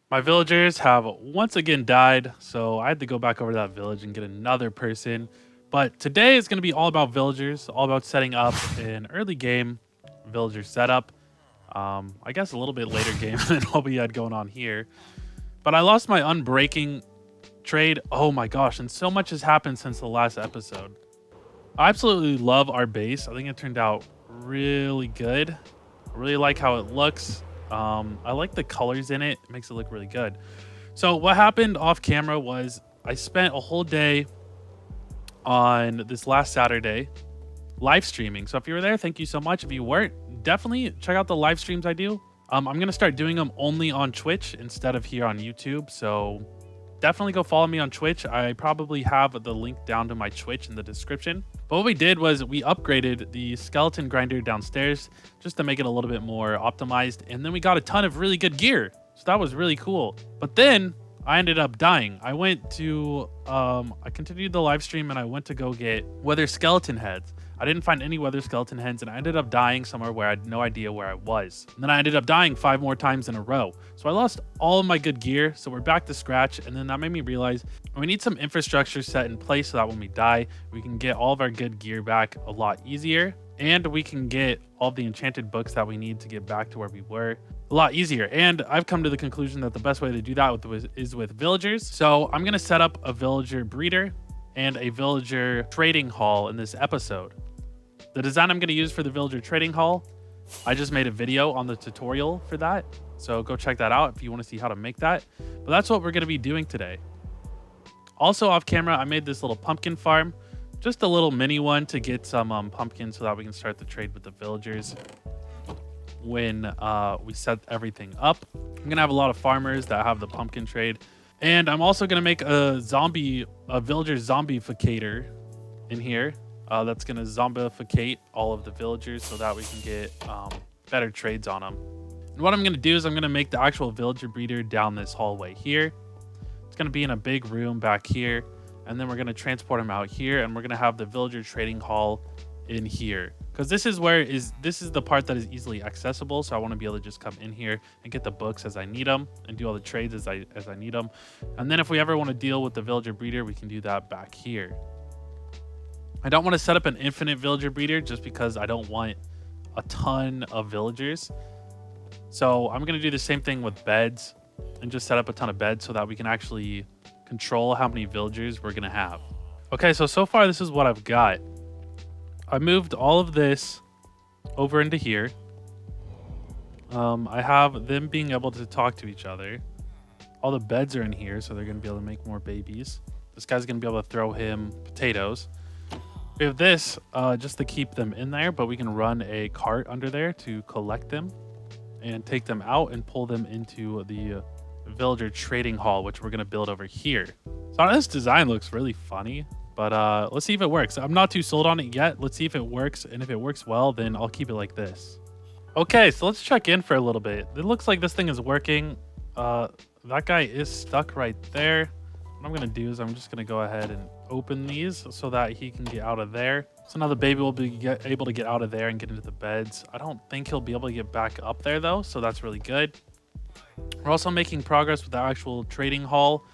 My villagers have once again died, so I had to go back over to that village and get another person. But today is going to be all about villagers, all about setting up an early game villager setup. I guess a little bit later game than what we had going on here. But I lost my unbreaking trade. Oh my gosh, and so much has happened since the last episode. I absolutely love our base. I think it turned out really good. I really like how it looks. I like the colors in it. It makes it look really good. So what happened off camera was I spent a whole day on this last Saturday live streaming. So if you were there, thank you so much. If you weren't, definitely check out the live streams I do. I'm going to start doing them only on Twitch instead of here on YouTube. So definitely go follow me on Twitch. I probably have the link down to my Twitch in the description. But what we did was we upgraded the skeleton grinder downstairs just to make it a little bit more optimized. And then we got a ton of really good gear. So that was really cool. But then I ended up dying. I went to, I continued the live stream and I went to go get wither skeleton heads. I didn't find any wither skeleton heads and I ended up dying somewhere where I had no idea where I was. And then I ended up dying 5 more times in a row. So I lost all of my good gear. So we're back to scratch. And then that made me realize we need some infrastructure set in place so that when we die, we can get all of our good gear back a lot easier. And we can get all the enchanted books that we need to get back to where we were a lot easier. And I've come to the conclusion that the best way to do that is with villagers. So I'm going to set up a villager breeder and a villager trading hall in this episode. The design I'm going to use for the villager trading hall, I just made a video on the tutorial for that. So go check that out if you want to see how to make that. But that's what we're going to be doing today. Also off camera, I made this little pumpkin farm. Just a little mini one to get some pumpkins so that we can start the trade with the villagers when we set everything up. I'm going to have a lot of farmers that have the pumpkin trade. And I'm also going to make a villager zombificator in here. That's going to zombificate all of the villagers so that we can get better trades on them. And what I'm going to do is I'm going to make the actual villager breeder down this hallway here. It's going to be in a big room back here. And then we're going to transport him out here. And we're going to have the villager trading hall in here. Because this is the part that is easily accessible. So I want to be able to just come in here and get the books as I need them. And do all the trades as I need them. And then if we ever want to deal with the villager breeder, we can do that back here. I don't want to set up an infinite villager breeder just because I don't want a ton of villagers. So I'm going to do the same thing with beds and just set up a ton of beds so that we can actually control how many villagers we're going to have. Okay, so far this is what I've got. I moved all of this over into here. I have them being able to talk to each other. All the beds are in here, so they're going to be able to make more babies. This guy's going to be able to throw him potatoes. We have this just to keep them in there, but we can run a cart under there to collect them and take them out and pull them into the villager trading hall, which we're going to build over here. So this design looks really funny, but let's see if it works. I'm not too sold on it yet. Let's see if it works, and if it works well, then I'll keep it like this. Okay, so let's check in for a little bit. It looks like this thing is working. That guy is stuck right there. What I'm going to do is I'm just going to go ahead and open these so that he can get out of there. So now the baby will be able to get out of there and get into the beds. I don't think he'll be able to get back up there though, so that's really good. We're also making progress with the actual trading hall.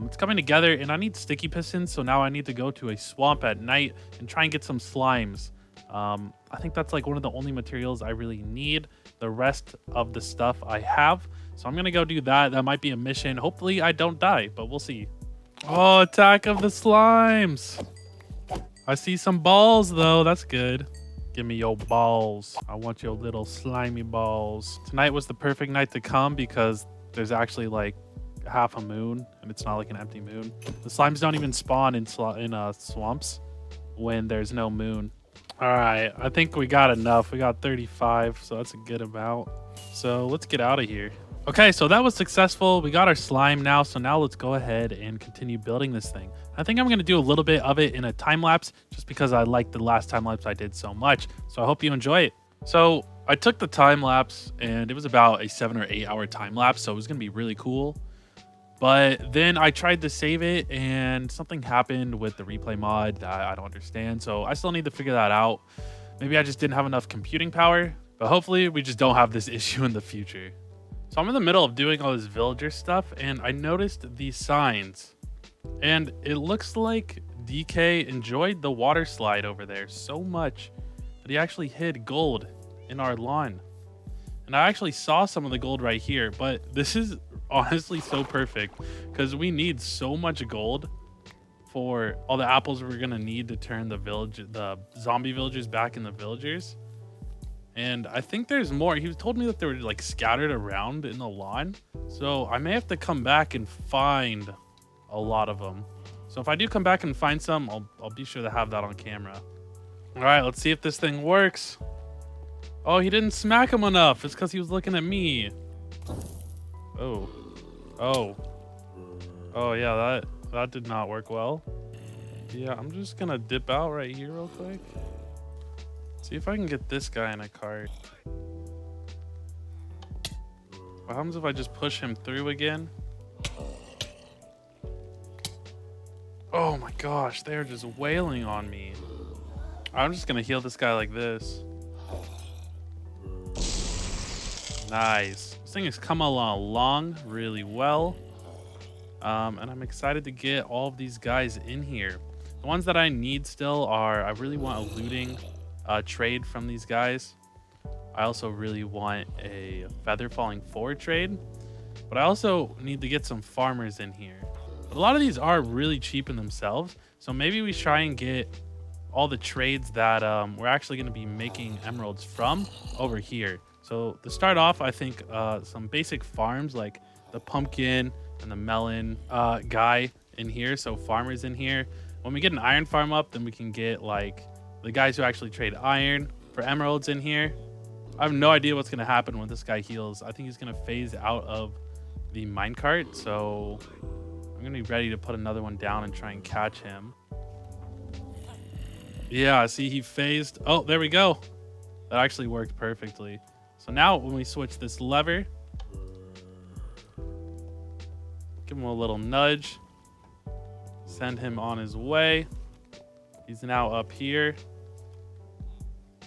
It's coming together, and I need sticky pistons, so now I need to go to a swamp at night and try and get some slimes. I think that's like one of the only materials I really need. The rest of the stuff I have. So I'm going to go do that. That might be a mission. Hopefully I don't die, but we'll see. Oh, attack of the slimes. I see some balls, though. That's good. Give me your balls. I want your little slimy balls. Tonight was the perfect night to come because there's actually like half a moon, and it's not like an empty moon. The slimes don't even spawn in swamps when there's no moon. All right, I think we got enough. We got 35, so that's a good amount. So let's get out of here. Okay, so that was successful. We got our slime now, so now let's go ahead and continue building this thing. I think I'm going to do a little bit of it in a time lapse just because I like the last time lapse I did so much. So I hope you enjoy it. So I took the time lapse, and it was about a 7 or 8 hour time lapse, so it was going to be really cool. But then I tried to save it, and something happened with the replay mod that I don't understand. So I still need to figure that out. Maybe I just didn't have enough computing power, but hopefully we just don't have this issue in the future. So I'm in the middle of doing all this villager stuff, and I noticed these signs. And it looks like DK enjoyed the water slide over there so much that he actually hid gold in our lawn. And I actually saw some of the gold right here, but this is honestly so perfect because we need so much gold for all the apples we're gonna need to turn the zombie villagers back in the villagers. And I think there's more. He told me that they were like scattered around in the lawn. So I may have to come back and find a lot of them. So if I do come back and find some, I'll be sure to have that on camera. All right, let's see if this thing works. Oh, he didn't smack him enough. It's because he was looking at me. Oh. Oh. Oh, yeah, that did not work well. Yeah, I'm just going to dip out right here real quick. See if I can get this guy in a cart. What happens if I just push him through again? Oh my gosh, they're just wailing on me. I'm just gonna heal this guy like this. Nice. This thing has come along really well. And I'm excited to get all of these guys in here. The ones that I need still are, I really want a looting trade from these guys. I also really want a feather falling forward trade. But I also need to get some farmers in here. A lot of these are really cheap in themselves, so maybe we try and get all the trades that we're actually going to be making emeralds from over here. So to start off, I think some basic farms like the pumpkin and the melon guy in here, so farmers in here. When we get an iron farm up, then we can get like the guys who actually trade iron for emeralds in here. I have no idea what's going to happen when this guy heals. I think he's going to phase out of the minecart, so I'm gonna be ready to put another one down and try and catch him. Yeah, see, he phased. Oh, there we go. That actually worked perfectly. So now when we switch this lever, give him a little nudge, send him on his way. He's now up here.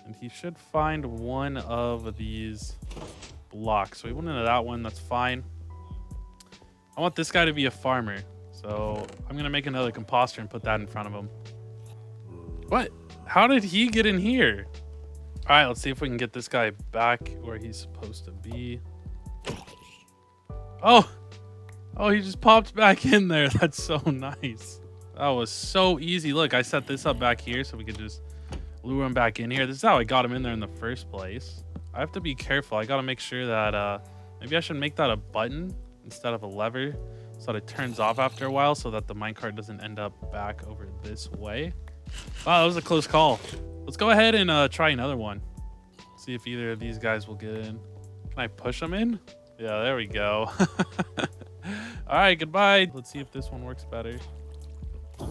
And he should find one of these blocks. So he went into that one, that's fine. I want this guy to be a farmer, so I'm gonna make another composter and put that in front of him. What? How did he get in here? All right, let's see if we can get this guy back where he's supposed to be. Oh, he just popped back in there. That's so nice. That was so easy. Look, I set this up back here so we could just lure him back in here. This is how I got him in there in the first place. I have to be careful. I gotta make sure that maybe I should make that a button instead of a lever so that it turns off after a while so that the minecart doesn't end up back over this way. Wow, that was a close call. Let's go ahead and try another one. See if either of these guys will get in. Can I push them in? Yeah, there we go. All right, goodbye. Let's see if this one works better. So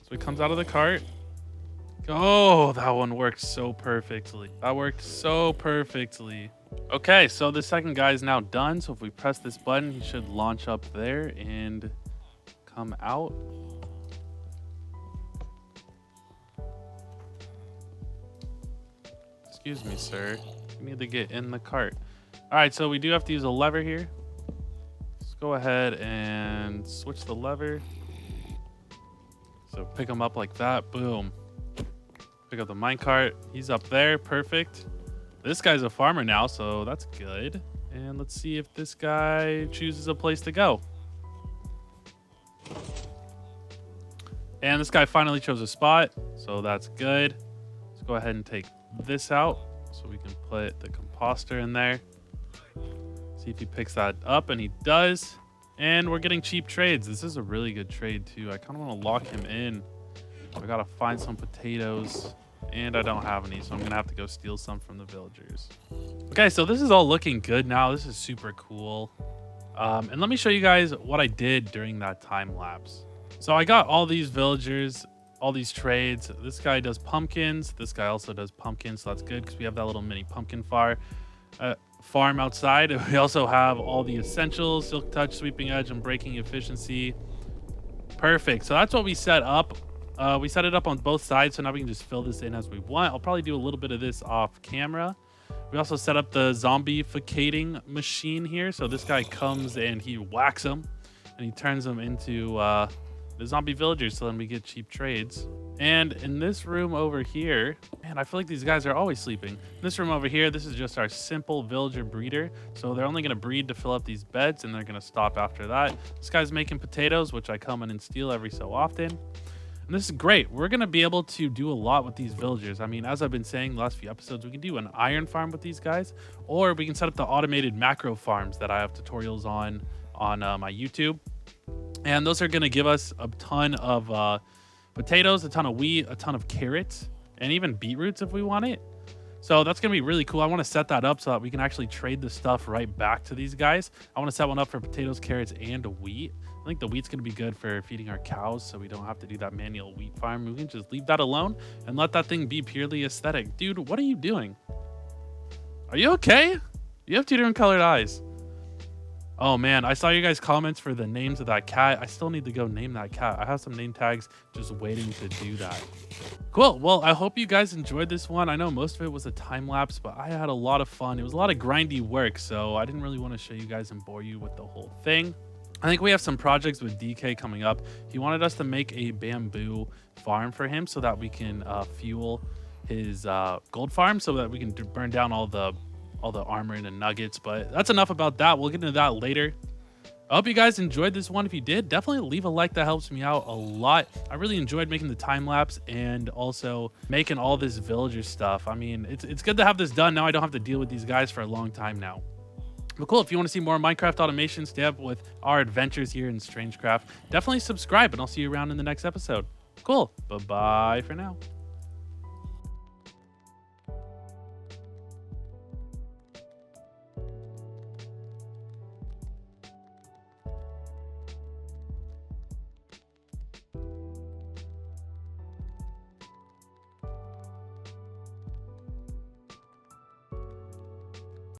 he comes out of the cart. Oh, that one worked so perfectly. That worked so perfectly. Okay, so the second guy is now done. So if we press this button, he should launch up there and come out. Excuse me, sir. You need to get in the cart. All right, so we do have to use a lever here. Let's go ahead and switch the lever. So pick him up like that. Boom. Pick up the minecart. He's up there. Perfect. This guy's a farmer now, so that's good. And let's see if this guy chooses a place to go. And this guy finally chose a spot, so that's good. Let's go ahead and take this out so we can put the composter in there. See if he picks that up, and he does. And we're getting cheap trades. This is a really good trade too. I kind of want to lock him in. I gotta find some potatoes. And I don't have any, so I'm going to have to go steal some from the villagers. Okay, so this is all looking good now. This is super cool. And let me show you guys what I did during that time lapse. So I got all these villagers, all these trades. This guy does pumpkins. This guy also does pumpkins, so that's good because we have that little mini pumpkin farm outside. We also have all the essentials, silk touch, sweeping edge, and breaking efficiency. Perfect. So that's what we set up. We set it up on both sides, so now we can just fill this in as we want. I'll probably do a little bit of this off camera, We also set up the zombificating machine here. So this guy comes and he whacks them and he turns them into the zombie villagers, so then we get cheap trades. And in this room over here, man, I feel like these guys are always sleeping. In this room over here, this is just our simple villager breeder. So they're only going to breed to fill up these beds, and they're going to stop after that. This guy's making potatoes, which I come in and steal every so often. And this is great. We're going to be able to do a lot with these villagers. I mean, as I've been saying the last few episodes, we can do an iron farm with these guys, or we can set up the automated macro farms that I have tutorials on my YouTube. And those are going to give us a ton of potatoes, a ton of wheat, a ton of carrots, and even beetroots if we want it. So that's going to be really cool. I want to set that up so that we can actually trade the stuff right back to these guys. I want to set one up for potatoes, carrots, and wheat. I think the wheat's going to be good for feeding our cows, so we don't have to do that manual wheat farm. We can just leave that alone and let that thing be purely aesthetic. Dude, what are you doing? Are you okay? You have two different colored eyes. Oh man, I saw you guys' comments for the names of that cat. I still need to go name that cat. I have some name tags just waiting to do that. Cool. Well, I hope you guys enjoyed this one. I know most of it was a time lapse, but I had a lot of fun. It was a lot of grindy work, so I didn't really want to show you guys and bore you with the whole thing. I think we have some projects with DK coming up. He wanted us to make a bamboo farm for him so that we can fuel his gold farm, so that we can burn down all the armor and the nuggets. But that's enough about that. We'll get into that later. I hope you guys enjoyed this one. If you did, definitely leave a like. That helps me out a lot. I really enjoyed making the time lapse and also making all this villager stuff. I mean, it's good to have this done. Now I don't have to deal with these guys for a long time now. But cool, if you want to see more Minecraft automation, stay up with our adventures here in StrangeCraft. Definitely subscribe, and I'll see you around in the next episode. Cool. Bye-bye for now.